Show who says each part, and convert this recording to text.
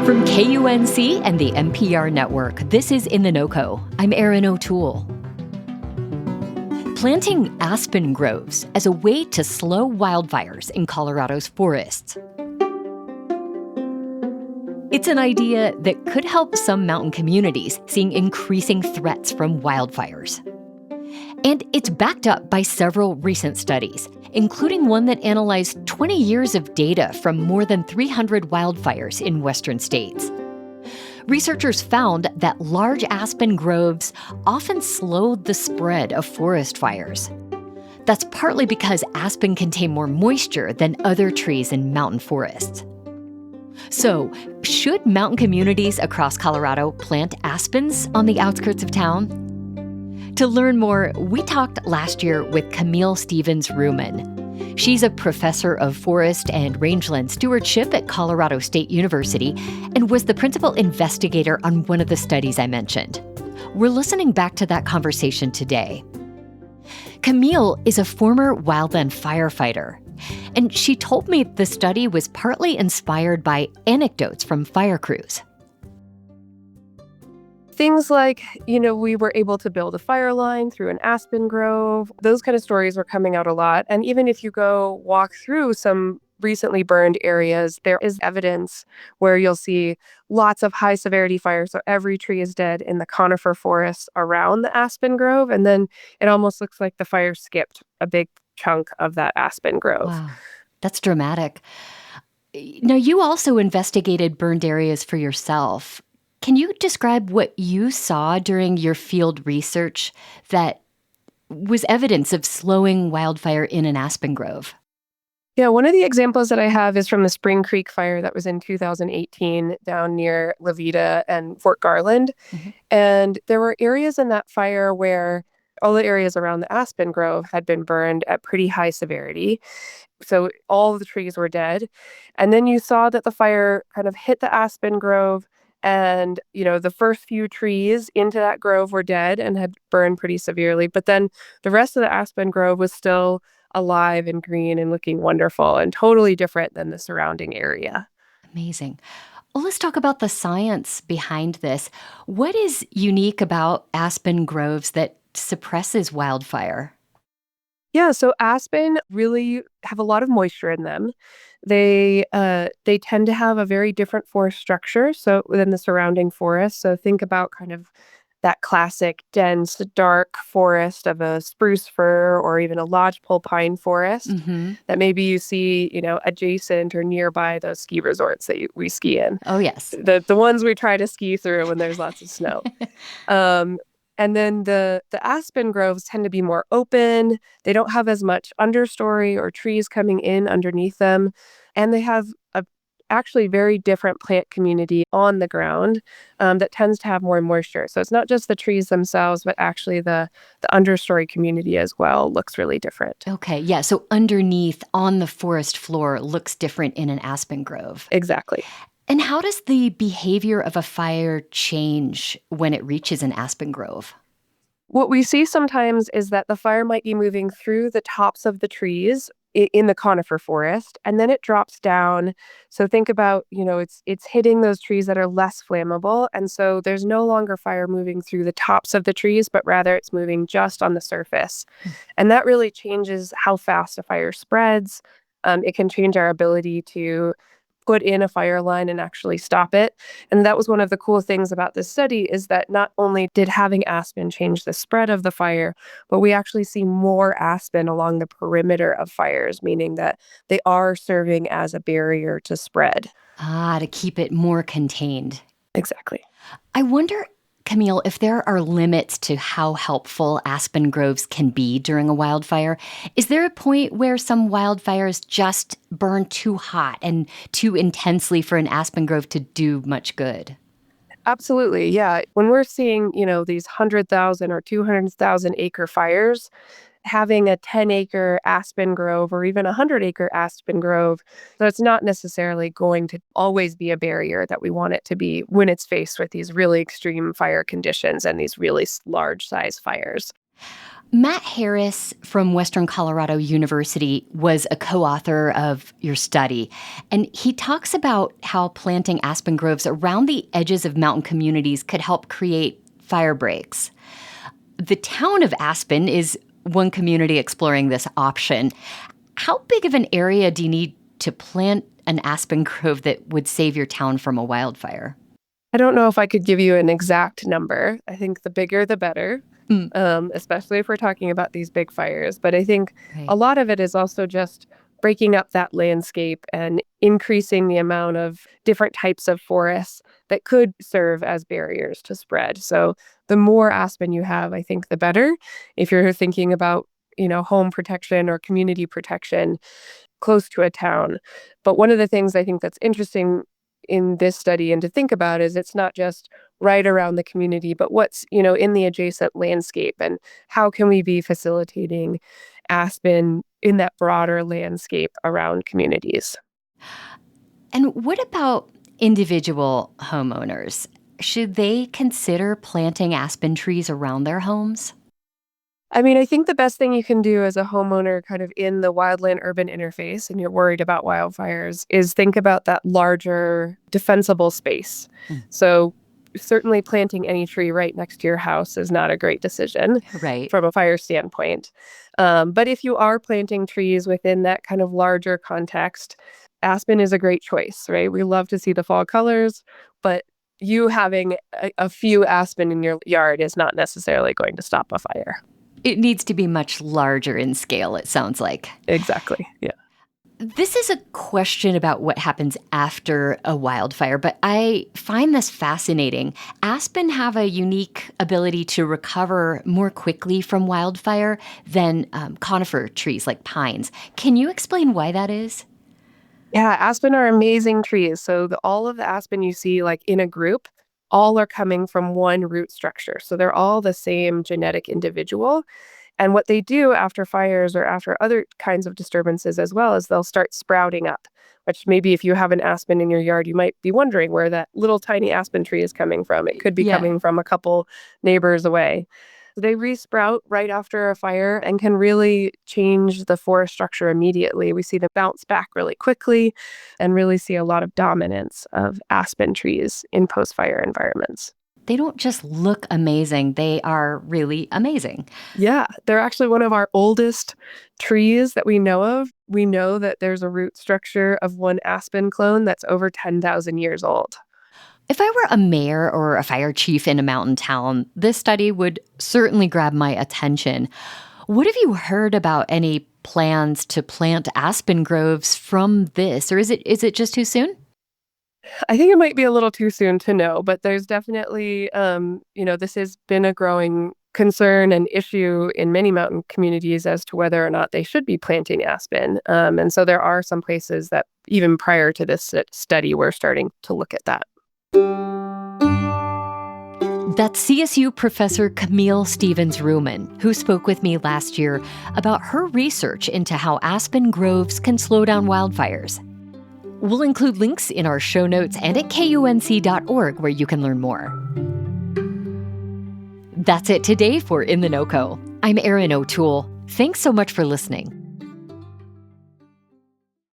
Speaker 1: From KUNC and the NPR network, this is In The NoCo. I'm Erin O'Toole. Planting aspen groves as a way to slow wildfires in Colorado's forests. It's an idea that could help some mountain communities seeing increasing threats from wildfires. And it's backed up by several recent studies, including one that analyzed 20 years of data from more than 300 wildfires in western states. Researchers found that large aspen groves often slowed the spread of forest fires. That's partly because aspen contain more moisture than other trees in mountain forests. So, should mountain communities across Colorado plant aspens on the outskirts of town? To learn more, we talked last year with Camille Stevens-Ruhman. She's a professor of forest and rangeland stewardship at Colorado State University and was the principal investigator on one of the studies I mentioned. We're listening back to that conversation today. Camille is a former wildland firefighter, and she told me the study was partly inspired by anecdotes from fire crews.
Speaker 2: Things like, we were able to build a fire line through an aspen grove. Those kind of stories were coming out a lot. And even if you go walk through some recently burned areas, there is evidence where you'll see lots of high severity fires. So every tree is dead in the conifer forests around the aspen grove. And then it almost looks like the fire skipped a big chunk of that aspen grove.
Speaker 1: Wow, that's dramatic. Now, you also investigated burned areas for yourself. Can you describe what you saw during your field research that was evidence of slowing wildfire in an aspen grove?
Speaker 2: Yeah, one of the examples that I have is from the Spring Creek fire that was in 2018 down near Levita and Fort Garland. Mm-hmm. And there were areas in that fire where all the areas around the aspen grove had been burned at pretty high severity. So all of the trees were dead. And then you saw that the fire kind of hit the aspen grove. And, the first few trees into that grove were dead and had burned pretty severely. But then the rest of the aspen grove was still alive and green and looking wonderful and totally different than the surrounding area.
Speaker 1: Amazing. Well, let's talk about the science behind this. What is unique about aspen groves that suppresses wildfire?
Speaker 2: Yeah, so aspen really have a lot of moisture in them. They tend to have a very different forest structure than the surrounding forest. So think about kind of that classic dense, dark forest of a spruce fir or even a lodgepole pine forest that maybe you see, adjacent or nearby those ski resorts that we ski in.
Speaker 1: Oh, yes.
Speaker 2: The ones we try to ski through when there's lots of snow. And then the aspen groves tend to be more open. They don't have as much understory or trees coming in underneath them. And they have a actually very different plant community on the ground that tends to have more moisture. So it's not just the trees themselves, but actually the understory community as well looks really different.
Speaker 1: Okay, yeah. So underneath on the forest floor looks different in an aspen grove.
Speaker 2: Exactly.
Speaker 1: And how does the behavior of a fire change when it reaches an aspen grove?
Speaker 2: What we see sometimes is that the fire might be moving through the tops of the trees in the conifer forest, and then it drops down. So think about, it's hitting those trees that are less flammable. And so there's no longer fire moving through the tops of the trees, but rather it's moving just on the surface. And that really changes how fast a fire spreads. It can change our ability to put in a fire line and actually stop it. And that was one of the cool things about this study is that not only did having aspen change the spread of the fire, but we actually see more aspen along the perimeter of fires, meaning that they are serving as a barrier to spread.
Speaker 1: To keep it more contained.
Speaker 2: Exactly.
Speaker 1: I wonder, Camille, if there are limits to how helpful aspen groves can be during a wildfire. Is there a point where some wildfires just burn too hot and too intensely for an aspen grove to do much good?
Speaker 2: Absolutely, yeah. When we're seeing, these 100,000 or 200,000 acre fires, having a 10-acre aspen grove or even a 100-acre aspen grove, so it's not necessarily going to always be a barrier that we want it to be when it's faced with these really extreme fire conditions and these really large size fires.
Speaker 1: Matt Harris from Western Colorado University was a co-author of your study, and he talks about how planting aspen groves around the edges of mountain communities could help create fire breaks. The town of Aspen is one community exploring this option. How big of an area do you need to plant an aspen grove that would save your town from a wildfire?
Speaker 2: I don't know if I could give you an exact number. I think the bigger, the better,
Speaker 1: Mm,
Speaker 2: especially if we're talking about these big fires. But I think a
Speaker 1: right.
Speaker 2: lot of it is also just breaking up that landscape and increasing the amount of different types of forests that could serve as barriers to spread. So the more aspen you have, I think the better. If you're thinking about, home protection or community protection close to a town. But one of the things I think that's interesting in this study and to think about is it's not just right around the community, but what's, in the adjacent landscape and how can we be facilitating aspen in that broader landscape around communities.
Speaker 1: And what about individual homeowners? Should they consider planting aspen trees around their homes?
Speaker 2: I mean, I think the best thing you can do as a homeowner kind of in the wildland urban interface and you're worried about wildfires is think about that larger defensible space.
Speaker 1: Mm,
Speaker 2: So certainly planting any tree right next to your house is not a great decision
Speaker 1: right.
Speaker 2: from a fire standpoint. But if you are planting trees within that kind of larger context, aspen is a great choice, right? We love to see the fall colors, but you having a few aspen in your yard is not necessarily going to stop a fire.
Speaker 1: It needs to be much larger in scale, it sounds like.
Speaker 2: Exactly. Yeah.
Speaker 1: This is a question about what happens after a wildfire, but I find this fascinating. Aspen have a unique ability to recover more quickly from wildfire than conifer trees like pines. Can you explain why that is?
Speaker 2: Yeah, aspen are amazing trees. So all of the aspen you see like in a group, all are coming from one root structure. So they're all the same genetic individual. And what they do after fires or after other kinds of disturbances as well is they'll start sprouting up, which maybe if you have an aspen in your yard, you might be wondering where that little tiny aspen tree is coming from. It could be
Speaker 1: Yeah.
Speaker 2: coming from a couple neighbors away. They resprout right after a fire and can really change the forest structure immediately. We see them bounce back really quickly and really see a lot of dominance of aspen trees in post-fire environments.
Speaker 1: They don't just look amazing, they are really amazing.
Speaker 2: Yeah, they're actually one of our oldest trees that we know of. We know that there's a root structure of one aspen clone that's over 10,000 years old.
Speaker 1: If I were a mayor or a fire chief in a mountain town, this study would certainly grab my attention. What have you heard about any plans to plant aspen groves from this, or is it just too soon?
Speaker 2: I think it might be a little too soon to know, but there's definitely, this has been a growing concern and issue in many mountain communities as to whether or not they should be planting aspen. And so there are some places that even prior to this study, we're starting to look at that.
Speaker 1: That's CSU professor Camille Stevens-Ruman, who spoke with me last year about her research into how aspen groves can slow down wildfires. We'll include links in our show notes and at KUNC.org where you can learn more. That's it today for In The NoCo. I'm Erin O'Toole. Thanks so much for listening.